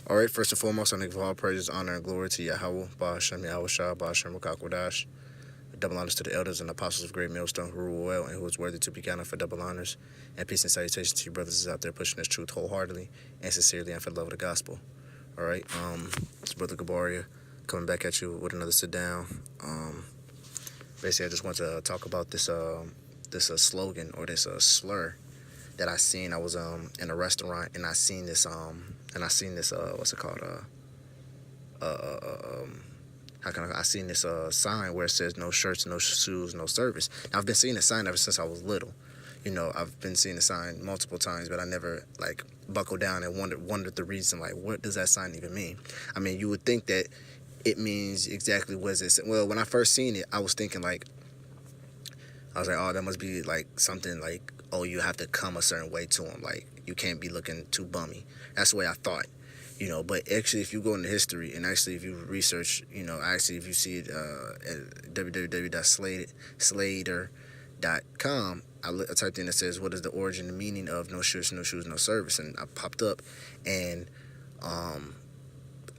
All right, first and foremost, I give all praises, honor, and glory to Yahweh, Ba'ashem Yahweh Shah, Ba'ashem Rakakwadash. Double honors to the elders and apostles of Great Millstone who rule well and who is worthy to be counted for double honors. And peace and salutations to you brothers out there pushing this truth wholeheartedly and sincerely and for the love of the gospel. All right, it's Brother Gabaria coming back at you with another sit down. Basically, I just want to talk about this slogan or this slur that I seen. I was in a restaurant and I seen this what's it called I seen this sign where it says no shirts, no shoes, no service. Now, I've been seeing the sign ever since I was little. You know, I've been seeing the sign multiple times, but I never like buckled down and wondered the reason. Like, what does that sign even mean? I mean, you would think that it means exactly what it. Well, when I first seen it, I was thinking like, oh, that must be like something like, oh, you have to come a certain way to them. Like, you can't be looking too bummy. That's the way I thought. You know, but actually, if you go into history and actually if you research, you know, actually if you see it at www.slader.com, I typed in that says, what is the origin and meaning of no shirts, no shoes, no service? And I popped up and I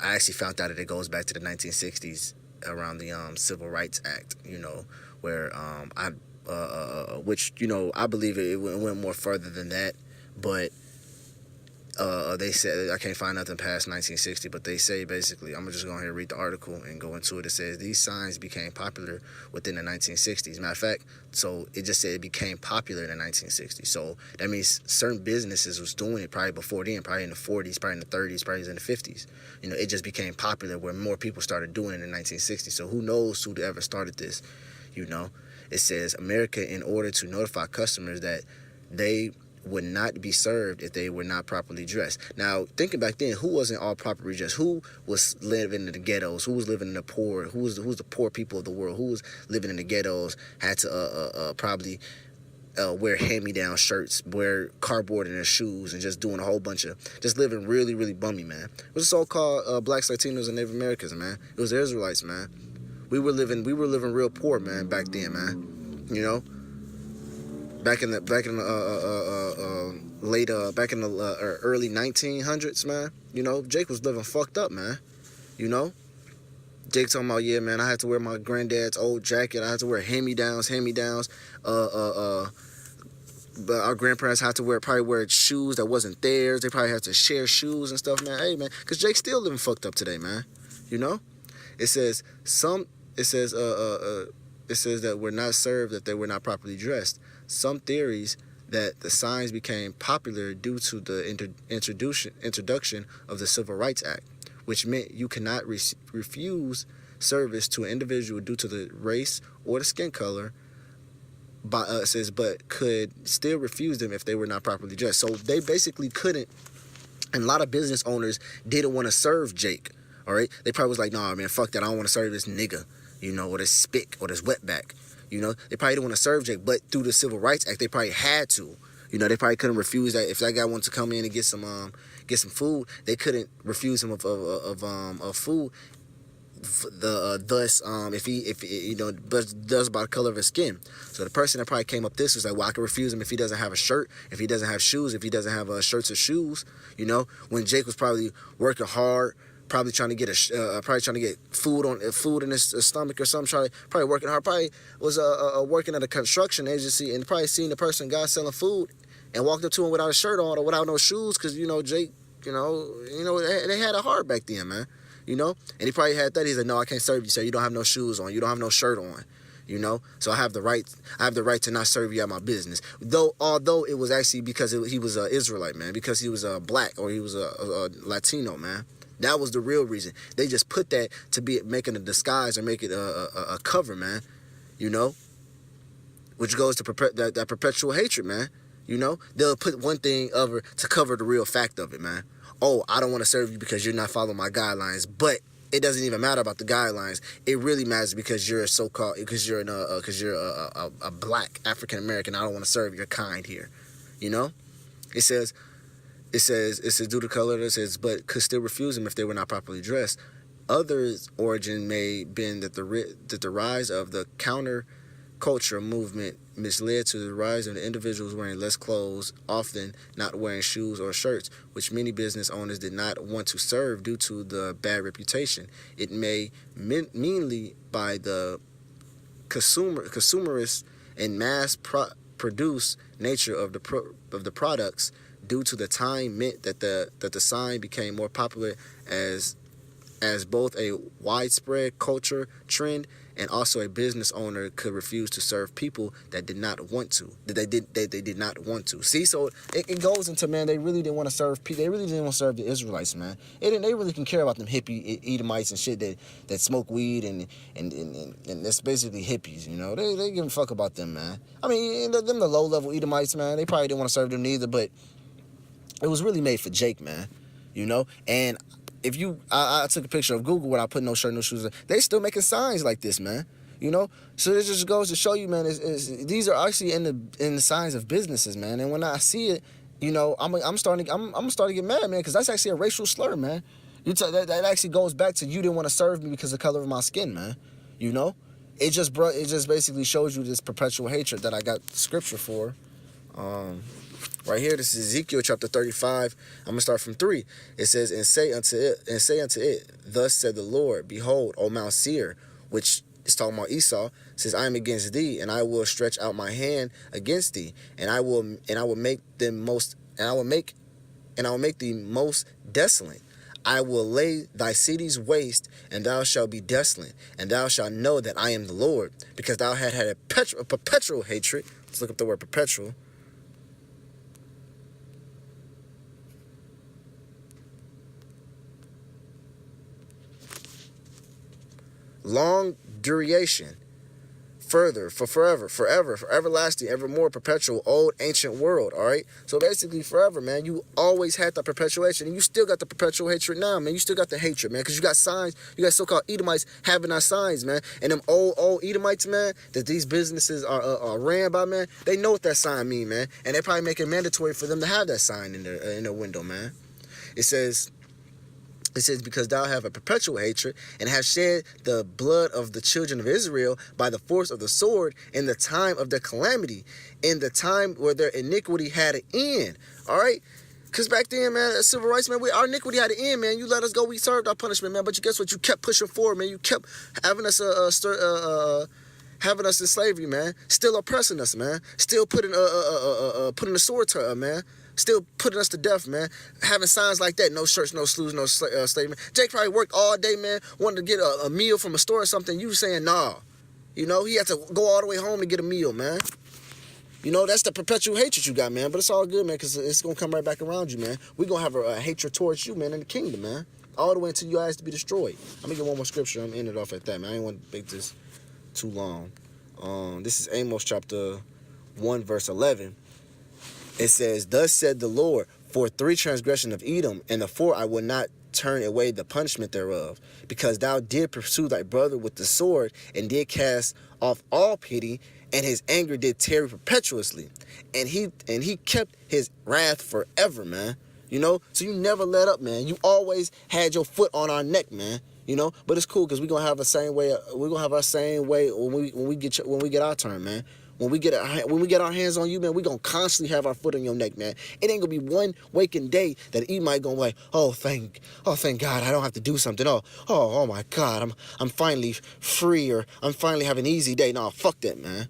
actually found out that it goes back to the 1960s around the Civil Rights Act, you know, where which, you know, I believe it went more further than that, but they said, I can't find nothing past 1960, but they say basically, I'm just going to read the article and go into it. It says these signs became popular within the 1960s. Matter of fact, so it just said it became popular in the 1960s. So that means certain businesses was doing it probably before then, probably in the 40s, probably in the 30s, probably in the 50s. You know, it just became popular where more people started doing it in the 1960s. So who knows who ever started this, you know? It says America, in order to notify customers that they would not be served if they were not properly dressed. Now, thinking back then, who wasn't all properly dressed? Who was living in the ghettos? Who was living in the poor? Who was the poor people of the world? Who was living in the ghettos? Had to probably wear hand-me-down shirts, wear cardboard in their shoes, and just doing a whole bunch of just living really, really bummy, man. It was so-called blacks, Latinos, and Native Americans, man. It was the Israelites, man. We were living real poor, man, back then, man. You know. Back in the early 1900s, man. You know, Jake was living fucked up, man. You know, Jake talking about, yeah, man, I had to wear my granddad's old jacket. I had to wear hand-me-downs. But our grandparents had to probably wear shoes that wasn't theirs. They probably had to share shoes and stuff, man. Hey, man, because Jake's still living fucked up today, man. You know, it says that we're not served if they were not properly dressed. Some theories that the signs became popular due to the introduction of the Civil Rights Act, which meant you cannot refuse service to an individual due to the race or the skin color, but could still refuse them if they were not properly dressed. So they basically couldn't, and a lot of business owners didn't want to serve Jake, all right? They probably was like, nah, man, fuck that, I don't want to serve this nigga, you know, or this spick, or this wetback. You know, they probably didn't want to serve Jake, but through the Civil Rights Act, they probably had to. You know, they probably couldn't refuse that. If that guy wanted to come in and get some food, they couldn't refuse him of food. If he does by the color of his skin. So the person that probably came up this was like, well, I can refuse him if he doesn't have a shirt, if he doesn't have shoes, if he doesn't have shirts or shoes. You know, when Jake was probably working hard, probably trying to get food in his stomach or something. Probably working hard. Probably was working at a construction agency and probably seen the guy selling food, and walked up to him without a shirt on or without no shoes, because you know Jake, you know they had it hard back then, man. You know, and he probably had that. He's like, no, I can't serve you, sir. You don't have no shoes on. You don't have no shirt on. You know, so I have the right to not serve you at my business. Although it was actually because he was an Israelite, man, because he was black or he was a Latino, man. That was the real reason. They just put that to be making a disguise or make it a cover, man. You know, which goes to that perpetual hatred, man. You know, they'll put one thing over to cover the real fact of it, man. Oh, I don't want to serve you because you're not following my guidelines, but it doesn't even matter about the guidelines. It really matters because you're a black African American. I don't want to serve your kind here. You know, it says due to color. It says, but could still refuse them if they were not properly dressed. Others' origin may have been that the rise of the counter culture movement led to the rise of the individuals wearing less clothes, often not wearing shoes or shirts, which many business owners did not want to serve due to the bad reputation it may meanly by the consumerist and mass-produced nature of the products. Due to the time meant that the sign became more popular as both a widespread culture trend and also a business owner could refuse to serve people that did not want to. They did not want to. See, so it goes into, man, they really didn't want to serve people. They really didn't want to serve the Israelites, man. They really didn't care about them hippie Edomites and shit that smoke weed and that's basically hippies, you know. They give a fuck about them, man. I mean, them the low level Edomites, man. They probably didn't want to serve them neither, but it was really made for Jake, man. You know, and if you, I took a picture of Google when I put no shirt, no shoes. They still making signs like this, man. You know, so it just goes to show you, man. These are actually in the signs of businesses, man. And when I see it, you know, I'm starting to get mad, man, because that's actually a racial slur, man. That actually goes back to you didn't want to serve me because of the color of my skin, man. You know, it just basically shows you this perpetual hatred that I got scripture for. Right here, this is Ezekiel chapter 35. I'm going to start from 3. It says, and say unto it, thus said the Lord, behold, O Mount Seir, which is talking about Esau, says, I am against thee, and I will stretch out my hand against thee, and I will make thee most desolate. I will lay thy cities waste, and thou shalt be desolate, and thou shalt know that I am the Lord, because thou had a perpetual hatred. Let's look up the word perpetual. Long duration, further, for forever, for everlasting, evermore, perpetual, old, ancient world, all right? So basically forever, man, you always had the perpetuation, and you still got the perpetual hatred now, man. You still got the hatred, man, because you got signs, you got so-called Edomites having our signs, man. And them old Edomites, man, that these businesses are ran by, man, they know what that sign mean, man. And they probably make it mandatory for them to have that sign in their window, man. It says, because thou have a perpetual hatred, and have shed the blood of the children of Israel by the force of the sword in the time of their calamity, in the time where their iniquity had an end. All right? Because back then, man, civil rights, man, our iniquity had an end, man. You let us go, we served our punishment, man. But you guess what? You kept pushing forward, man. You kept having us having us in slavery, man. Still oppressing us, man. Still putting the sword to us, man. Still putting us to death, man. Having signs like that, no shirts, no sleeves, no slavery. Jake probably worked all day, man, wanted to get a meal from a store or something. You saying, nah. You know, he had to go all the way home to get a meal, man. You know, that's the perpetual hatred you got, man. But it's all good, man, because it's going to come right back around you, man. We're going to have a hatred towards you, man, in the kingdom, man. All the way until your eyes to be destroyed. I'm going to get one more scripture. I'm going to end it off at that, man. I ain't want to make this too long. This is Amos chapter 1, verse 11. It says, thus said the Lord, for 3 transgression of Edom, and the 4 I will not turn away the punishment thereof, because thou did pursue thy brother with the sword, and did cast off all pity, and his anger did tarry perpetuously, and he kept his wrath forever, man. You know, so you never let up, man. You always had your foot on our neck, man. You know, but it's cool because we're gonna have the same way. We're gonna have our same way when we get our turn, man. When we get our hands on you, man, we gonna constantly have our foot on your neck, man. It ain't gonna be one waking day that Edomite gonna be like, oh thank God, I don't have to do something. Oh my God, I'm finally free, or I'm finally having an easy day. No, fuck that, man.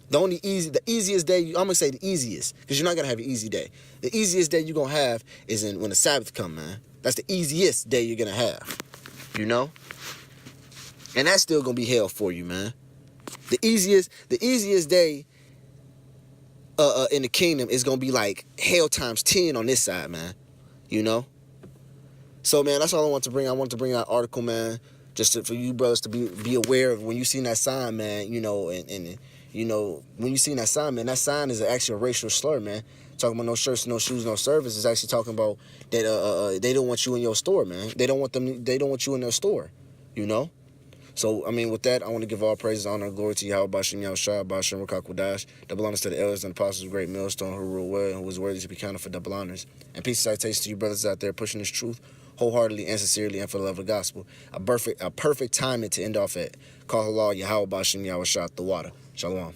The easiest day, I'm gonna say the easiest, because you're not gonna have an easy day. The easiest day you're gonna have is when the Sabbath come, man. That's the easiest day you're gonna have. You know? And that's still gonna be hell for you, man. The easiest day in the kingdom is gonna be like hell times 10 on this side, man. You know? So, man, that's all I want to bring. I want to bring out an article, man, just for you brothers to be aware of when you see that sign, man, you know, and you know, when you see that sign, man, that sign is actually a racial slur, man. Talking about no shirts, no shoes, no service is actually talking about that they don't want you in your store, man. They don't want you in their store, you know? So, I mean, with that, I want to give all praises, honor, and glory to Yahweh, Bashim, Yahushua, Bashim, Rakakwadash, double honors to the elders and apostles of Great Millstone who rule well and who is worthy to be counted for double honors. And peace and citation to you brothers out there pushing this truth wholeheartedly and sincerely and for the love of the gospel. A perfect timing to end off at. Call Allah, Yahweh, Bashim, Yahushua, the water. Shalom.